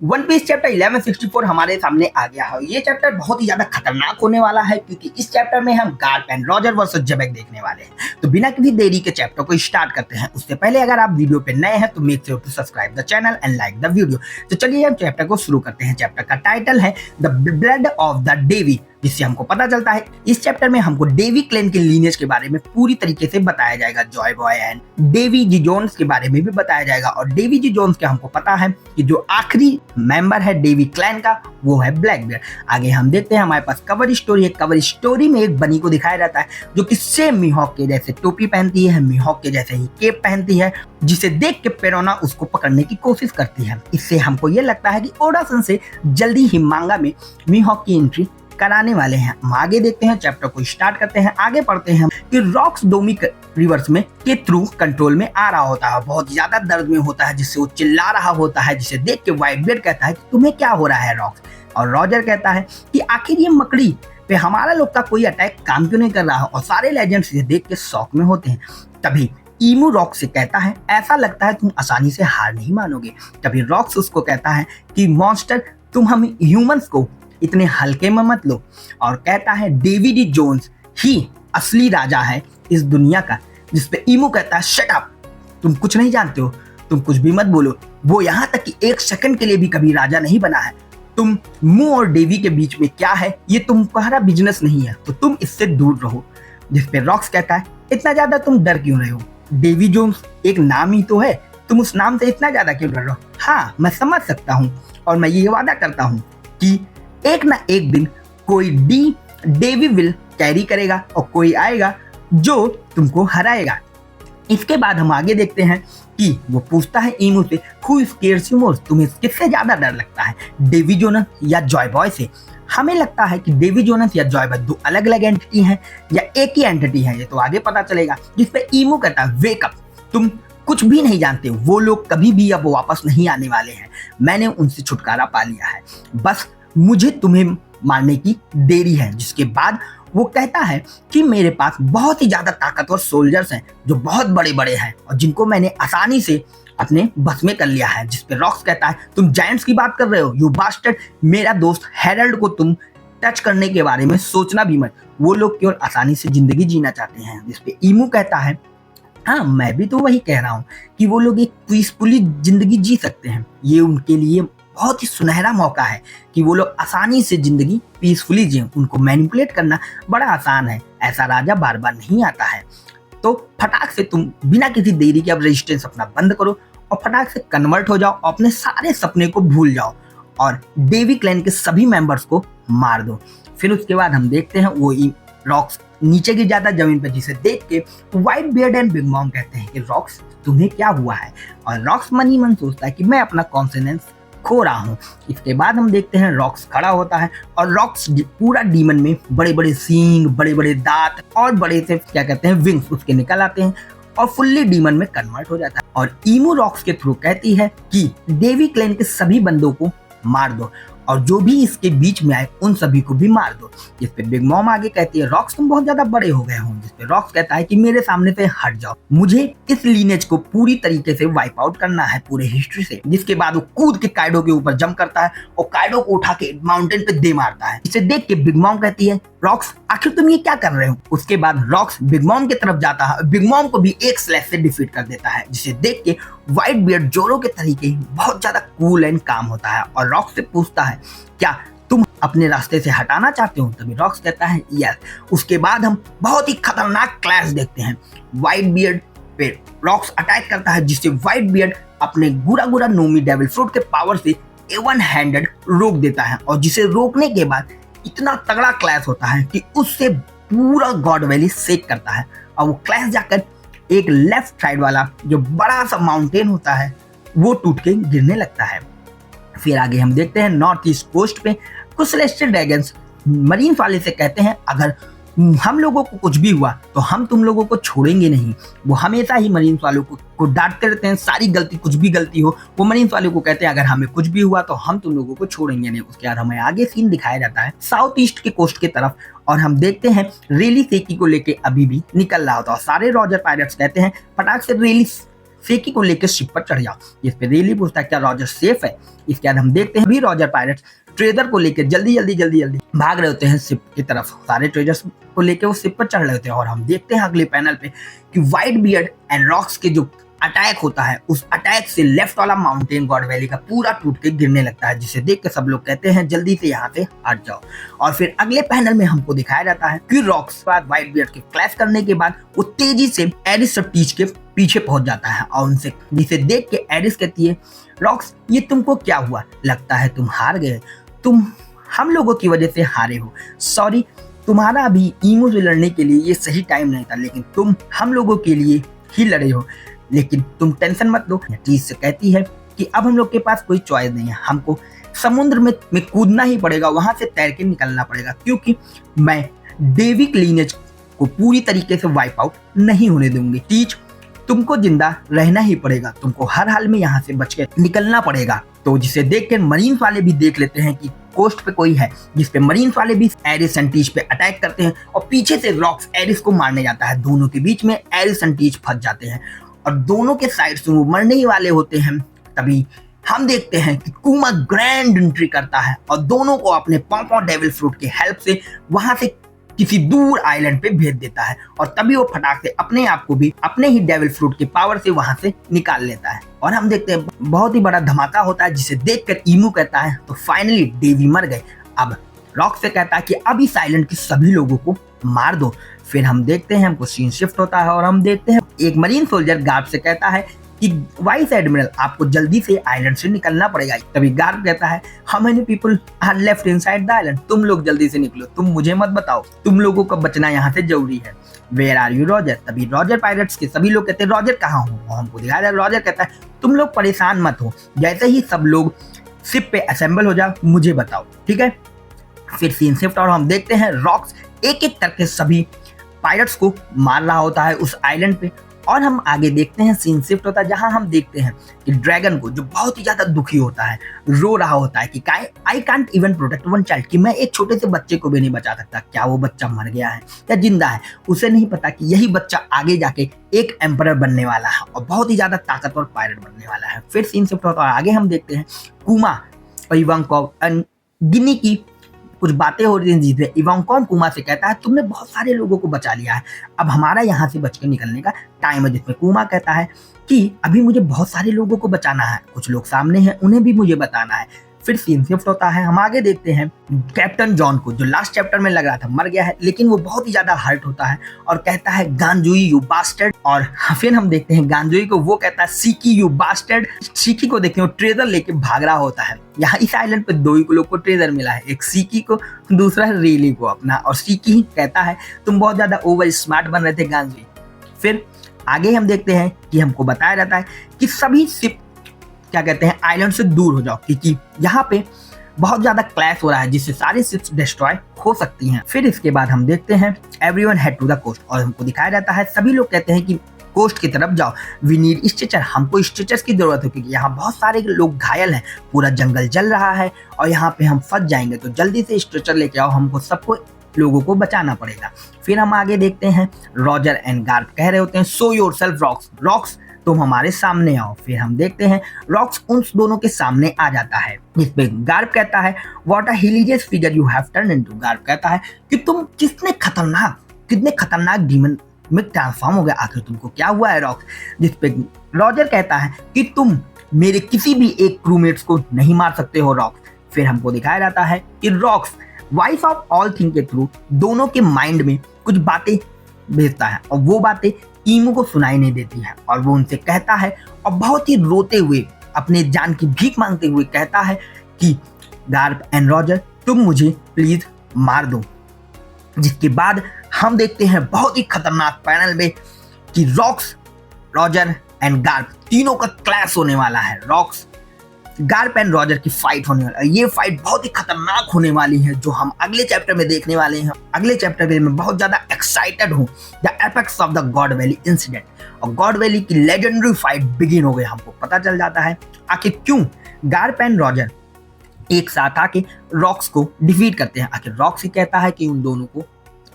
One piece chapter 1164 हमारे सामने आ गया है। ये चैप्टर बहुत ही ज्यादा खतरनाक होने वाला है क्योंकि इस चैप्टर में हम गार्प एंड रॉजर वर्सेस जबेक देखने वाले हैं। तो बिना किसी देरी के चैप्टर को स्टार्ट करते हैं। उससे पहले अगर आप वीडियो पे नए हैं तो make sure to subscribe the channel and like the video. तो चलिए हम चैप्टर को शुरू करते हैं। चैप्टर का टाइटल है the blood of the Davy, जिससे हमको पता चलता है इस चैप्टर में हमको डेवी क्लैन के लीनियज के बारे में पूरी तरीके से बताया जाएगा। Joy Boy and Davy G Jones के बारे में भी बताया जाएगा। और डेवी जी जोन्स के हमको पता है कि जो आखिरी मेंबर है डेवी क्लैन का वो है ब्लैकबियर्ड। आगे हम देखते हैं हमारे पास कवर स्टोरी है। कवर स्टोरी में एक बनी को दिखाया जाता है जो कि सेम मिहॉक के जैसे टोपी पहनती है, मिहॉक के जैसे ही केप पहनती है, जिसे देख के पेरोना उसको पकड़ने की कोशिश करती है। इससे हमको ये लगता है कि ओडा सन से जल्दी ही मांगा में मिहॉक की एंट्री कराने वाले हैं। हम आगे देखते हैं, चैप्टर को स्टार्ट करते हैं। आगे पढ़ते हैं कि रॉक्स डोमिक रिवर्स में के थ्रू कंट्रोल में आ रहा होता है, बहुत ज्यादा दर्द में होता है, जिससे वो चिल्ला रहा होता है, जिसे देख के व्हाइट बियर्ड कहता है कि तुम्हें क्या हो रहा है रॉक्स। और रॉजर कहता है कि आखिर ये मकड़ी पे हमारा लोग का कोई अटैक काम क्यों नहीं कर रहा है। और सारे लेजेंड्स इसे देख के शॉक में होते हैं। तभी ईमू रॉक्स से कहता है ऐसा लगता है तुम आसानी से हार नहीं मानोगे। तभी रॉक्स उसको कहता है कि मॉन्स्टर तुम हम ह्यूमंस को इतने हल्के में मत लो। और कहता है डेवी डी जोन्स ही असली राजा है इस दुनिया का। जिसपे ईमू कहता है शट अप, तुम कुछ नहीं जानते हो, तुम कुछ भी मत बोलो। वो यहाँ तक कि एक सेकंड के लिए भी कभी राजा नहीं बना है। तुम मुंह और डेवी के बीच में क्या है ये तुम्हारा बिजनेस नहीं है, तो तुम इससे दूर रहो। जिसपे रॉक्स कहता है इतना ज्यादा तुम डर क्यों रहे हो, डेवी जोन्स एक नाम ही तो है, तुम उस नाम से इतना ज्यादा क्यों डर रहे हो। हाँ मैं समझ सकता हूँ और मैं ये वादा करता हूँ कि एक ना एक दिन कोई डेवी विल कैरी करेगा और कोई आएगा जो तुमको हराएगा। इसके बाद हम आगे देखते हैं कि वो पूछता है ईमू से हु स्केयर्स यू मोस्ट, तुम्हें किससे ज्यादा डर लगता है, डेवी जोनस या जॉय बॉय से। हमें लगता है कि डेवी जोनस या जॉय बॉय दो अलग अलग एंटिटी हैं या एक ही एंटिटी है, ये तो आगे पता चलेगा। जिसपे ईमू कहता है वेक अप, तुम कुछ भी नहीं जानते, वो लोग कभी भी अब वापस नहीं आने वाले हैं। मैंने उनसे छुटकारा पा लिया है, बस मुझे तुम्हें मारने की देरी है। जिसके बाद वो कहता है कि मेरे पास बहुत ही ज्यादा ताकतवर सोल्जर्स हैं जो बहुत बड़े बड़े हैं और जिनको मैंने आसानी से अपने बस में कर लिया है। जिसपे रॉक्स कहता है तुम जायंट्स की बात कर रहे हो, यू बास्टर्ड, मेरा दोस्त हेरल्ड को तुम टच करने के बारे में सोचना भी मत, वो लोग केवल आसानी से जिंदगी जीना चाहते हैं। जिसपे ईमू कहता है हाँ मैं भी तो वही कह रहा हूँ कि वो लोग एक पीसफुली जिंदगी जी सकते हैं, ये उनके लिए बहुत ही सुनहरा मौका है कि वो लोग आसानी से जिंदगी पीसफुली जिए। उनको मैनिपुलेट करना बड़ा आसान है, ऐसा राजा बार बार नहीं आता है। तो फटाक से तुम बिना किसी देरी के अब रेजिस्टेंस अपना बंद करो और फटाक से कन्वर्ट हो जाओ, अपने सारे सपने को भूल जाओ और डेवी क्लैन के सभी मेंबर्स को मार दो। फिर उसके बाद हम देखते हैं वो रॉक्स नीचे गिर जाता है जमीन पर, जिसे देख के white beard and big mom कहते हैं कि रॉक्स तुम्हें क्या हुआ है। और रॉक्स मन ही मन सोचता है कि मैं अपना कॉन्फिडेंस खो रहा हूँ। इसके बाद हम देखते हैं रॉक्स खड़ा होता है और रॉक्स पूरा डीमन में बड़े बड़े सींग, बड़े बड़े दांत और बड़े से क्या कहते हैं विंग्स उसके निकल आते हैं और फुल्ली डीमन में कन्वर्ट हो जाता है। और ईमू रॉक्स के थ्रू कहती है कि डेवी क्लैन के सभी बंदों को मार दो और जो भी इसके बीच में आए उन सभी को भी मार दो। जिसपे बिग मॉम आगे कहती है रॉक्स तुम बहुत ज्यादा बड़े हो गए हो। जिसपे रॉक्स कहता है कि मेरे सामने से हट जाओ, मुझे इस लीनेज को पूरी तरीके से वाइप आउट करना है पूरे हिस्ट्री से। जिसके बाद वो कूद के काइडो के ऊपर जंप करता है और काइडो को उठा के माउंटेन पे दे मारता है। इसे देख के बिग मॉम कहती है रॉक्स आखिर तुम ये क्या कर रहे हो। उसके बाद रॉक्स बिग मॉम की तरफ जाता है, बिग मॉम को भी एक स्लैश से डिफीट कर देता है। जिसे देख के व्हाइट बियर्ड जोरो के तरीके बहुत ज्यादा कूल एंड काम होता है और रॉक्स से पूछता है क्या तुम अपने रास्ते से हटाना चाहते हो। तभी रॉक्स कहता है यस। उसके बाद हम बहुत ही खतरनाक क्लैश देखते हैं। व्हाइट बियर्ड पे रॉक्स अटैक करता है, जिससे व्हाइट बियर्ड अपने गुरा गुरा नोमी डेविल फ्रूट के पावर से वन हैंडेड रोक देता है। और जिसे रोकने के बाद इतना तगड़ा क्लैश होता है कि उससे पूरा गॉड वैली शेक करता है और वो क्लैश जाकर एक लेफ्ट साइड वाला जो बड़ा सा माउंटेन होता है वो टूट के गिरने लगता है। फिर आगे हम देखते हैं नॉर्थ ईस्ट कोस्ट पे कुछ सेलेस्टियल ड्रैगन्स मरीन वाले से कहते हैं अगर हम लोगों को कुछ भी हुआ तो हम तुम लोगों को छोड़ेंगे नहीं। वो हमेशा ही मरीन्स वालों को डांटते रहते हैं, सारी गलती कुछ भी गलती हो वो मरीन्स वालों को कहते हैं अगर हमें कुछ भी हुआ तो हम तुम लोगों को छोड़ेंगे नहीं। उसके बाद हमें आगे सीन दिखाया जाता है साउथ ईस्ट के कोस्ट की तरफ और हम देखते हैं रेली सेकी को लेके अभी भी निकल रहा होता है। सारे रॉजर पायरेट्स कहते हैं फटाक से रेली सेकी को लेकर शिप पर चढ़ जाओ। इस पे रेली पूछता है क्या रॉजर सेफ है। इसके बाद हम देखते हैं भी रॉजर पायरेट्स ट्रेजर को लेकर जल्दी भाग रहे होते हैं शिप की तरफ। सारे ट्रेजर्स को लेकर वो शिप पर चढ़ रहे होते हैं और हम देखते हैं अगले पैनल पे कि व्हाइट बियर्ड एंड रॉक्स के जो अटैक होता है, उस अटैक से लेफ्ट वाला माउंटेन गॉड वैली का पूरा टूट के गिरने लगता है, जिसे देख के सब लोग कहते हैं जल्दी से यहाँ से हट जाओ। और फिर अगले पैनल में हमको दिखाया जाता है कि रॉक्स बाद व्हाइट बियर्ड के क्लैश करने के बाद वो तेजी से एरिस और टीच के पीछे पहुंच जाता है और उनसे, जिसे देख के एरिस कहती है रॉक्स ये तुमको क्या हुआ, लगता है तुम हार गए, तुम हम लोगों की वजह से हारे हो, सॉरी, तुम्हारा अभी ईमो से लड़ने के लिए ये सही टाइम नहीं था, लेकिन तुम हम लोगों के लिए ही लड़े हो, लेकिन तुम टेंशन मत लो। टीच से कहती है कि अब हम लोग के पास कोई चॉइस नहीं है, हमको समुद्र में कूदना ही पड़ेगा, वहां से तैर के निकलना पड़ेगा, क्योंकि मैं डेविक लीनेज को पूरी तरीके से वाइप आउट नहीं होने दूंगी। टीच तुमको जिंदा रहना ही पड़ेगा, तुमको हर हाल में यहाँ से बच के निकलना पड़ेगा। तो जिसे देख कर मरीन्स वाले भी देख लेते हैं कि कोस्ट पे कोई है, जिसपे मरीन्स वाले भी एरिस एंड टीच पे अटैक करते हैं और पीछे से रॉक्स एरिस को मारने जाता है। दोनों के बीच में एरिस एंड टीच फंस जाते हैं और दोनों के साइड से वो मरने ही वाले होते हैं। तभी हम देखते हैं कि कुमा ग्रैंड एंट्री करता है और दोनों को अपने पॉम्पॉ डेविल फ्रूट की हेल्प से वहां से किसी दूर आइलैंड पे भेज देता है और तभी वो फटाक से अपने आप को भी अपने ही डेविल फ्रूट की पावर से वहां से निकाल लेता है। और हम देखते हैं बहुत ही बड़ा धमाका होता है, जिसे देखकर ईमू कहता है तो फाइनली डेवी मर गए। अब रॉक से कहता है कि अब इस आइलैंड के सभी लोगों को मार दो। फिर हम देखते हैं हमको सीन शिफ्ट होता है और हम देखते हैं एक मरीन सोल्जर गार्ड से कहता है कि वाइस एडमिरल आपको जल्दी से आइलैंड से निकलना पड़ेगा। तभी गार्ड कहता है how many people are left inside the island, तुम लोग जल्दी से निकलो, तुम मुझे मत बताओ, तुम लोगों का बचना यहाँ से जरूरी है। Where are you Roger. तभी रॉजर पायरेट्स के सभी लोग कहते हैं रॉजर कहाँ हो। हमको दिखाया जाए रॉजर कहता है तुम लोग परेशान मत हो, जैसे ही सब लोग शिप पे असेंबल हो जाओ मुझे बताओ, ठीक है। फिर सीन शिफ्ट और हम देखते हैं रॉक्स एक एक करके सभी पायरेट्स को मार रहा होता है उस आइलैंड पे। और हम आगे देखते हैं सीन शिफ्ट होता है जहां हम देखते हैं कि ड्रैगन को, जो बहुत ही ज्यादा दुखी होता है, रो रहा होता है कि I can't even protect one child, कि मैं एक छोटे से बच्चे को भी नहीं बचा सकता। क्या वो बच्चा मर गया है या जिंदा है, उसे नहीं पता कि यही बच्चा आगे जाके एक एम्परर बनने वाला है और बहुत ही ज्यादा ताकतवर पायरेट बनने वाला है। फिर सीन शिफ्ट होता है आगे हम देखते हैं कुमा और इवांकोव गिनी की कुछ बातें हो रही हैं, जिसमें इवांकोव कुमा से कहता है तुमने बहुत सारे लोगों को बचा लिया है, अब हमारा यहाँ से बच के निकलने का टाइम है। जिसमें कुमा कहता है कि अभी मुझे बहुत सारे लोगों को बचाना है, कुछ लोग सामने हैं उन्हें भी मुझे बताना है। फिर सीन शिफ्ट होता है हम आगे देखते हैं कैप्टन जॉन को, जो लास्ट चैप्टर में लग रहा था मर गया है, लेकिन वो बहुत ही ज्यादा हर्ट होता है और कहता है गांजुई यू बास्टर्ड। और फिर हम देखते हैं गांजुई को, वो कहता है सीकी यू बास्टर्ड। सीकी को देखते हैं वो ट्रेजर लेके भाग रहा होता है। यहाँ इस आइलैंड पे दो ही लोग को ट्रेजर मिला है, एक सीकी को, दूसरा रेली को अपना। और सीकी कहता है तुम बहुत ज्यादा ओवर स्मार्ट बन रहे थे गांजुई। फिर आगे हम देखते हैं कि हमको बताया जाता है कि सभी शिप क्या कहते हैं आइलैंड से दूर हो जाओ, क्योंकि यहाँ पे बहुत ज्यादा क्लैश हो रहा है, जिससे सारी शिप्स डिस्ट्रॉय हो सकती हैं। फिर इसके बाद हम देखते हैं everyone head to the coast और हमको दिखाया जाता है सभी लोग कहते हैं कि कोस्ट की तरफ जाओ, वी नीड स्ट्रेचर, हमको स्ट्रेचर्स की जरूरत है, क्योंकि यहाँ बहुत सारे लोग घायल हैं, पूरा जंगल जल रहा है और यहाँ पे हम फंस जाएंगे, तो जल्दी से स्ट्रेचर लेके आओ, हमको सबको लोगों को बचाना पड़ेगा। फिर हम आगे देखते हैं रॉजर एंड गार्ड कह रहे होते हैं सो योरसेल्फ रॉक्स, रॉक्स तुम हमारे सामने आओ। फिर हम देखते हैं रॉक्स उन दोनों के सामने आ जाता है, जिसपे गार्ड कहता है what a hilarious figure you have turn into. Guard कहता है कि तुम कितने खतरनाक डीमन में ट्रांसफॉर्म हो गया, आखिर तुमको क्या हुआ है रॉक्स। जिसपे रॉजर कहता है कि तुम मेरे किसी भी एक क्रूमेट्स को नहीं मार सकते हो रॉक्स। फिर हमको दिखाया जाता है कि rocks vice of all thing के थ्रू दोनों के माइंड में कुछ बातें भेजता है और वो बातें ईमू को सुनाई नहीं देती है और वो उनसे कहता है और बहुत ही रोते हुए अपने जान की भीख मांगते हुए कहता है कि गार्प एंड रॉजर तुम मुझे प्लीज मार दो। जिसके बाद हम देखते हैं बहुत ही खतरनाक पैनल में कि रॉक्स, रॉजर एंड गार्प तीनों का क्लैश होने वाला है। रॉक्स, गार्प एंड रॉजर की फाइट होने वाला है। ये फाइट बहुत ही खतरनाक होने वाली है, जो हम अगले चैप्टर में देखने वाले हैं। अगले चैप्टर के लिए मैं बहुत ज्यादा एक्साइटेड हूँ, the apex of the God valley incident. और गॉड वैली की लेजेंडरी फाइट बिगिन हो गई। हमको पता चल जाता है आखिर क्यों गार्प एंड रॉजर एक साथ आके रॉक्स को डिफीट करते हैं। आखिर रॉक्सी कहता है कि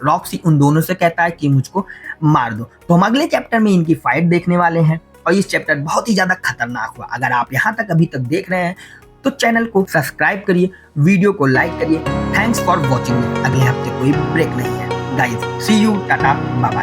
रॉक्सी उन दोनों से कहता है कि मुझको मार दो। तो हम अगले चैप्टर में इनकी फाइट देखने वाले हैं और ये चैप्टर बहुत ही ज्यादा खतरनाक हुआ। अगर आप यहाँ तक अभी तक देख रहे हैं तो चैनल को सब्सक्राइब करिए, वीडियो को लाइक करिए। Thanks for watching. अगले हफ्ते कोई ब्रेक नहीं है guys. See you, tata, bye bye.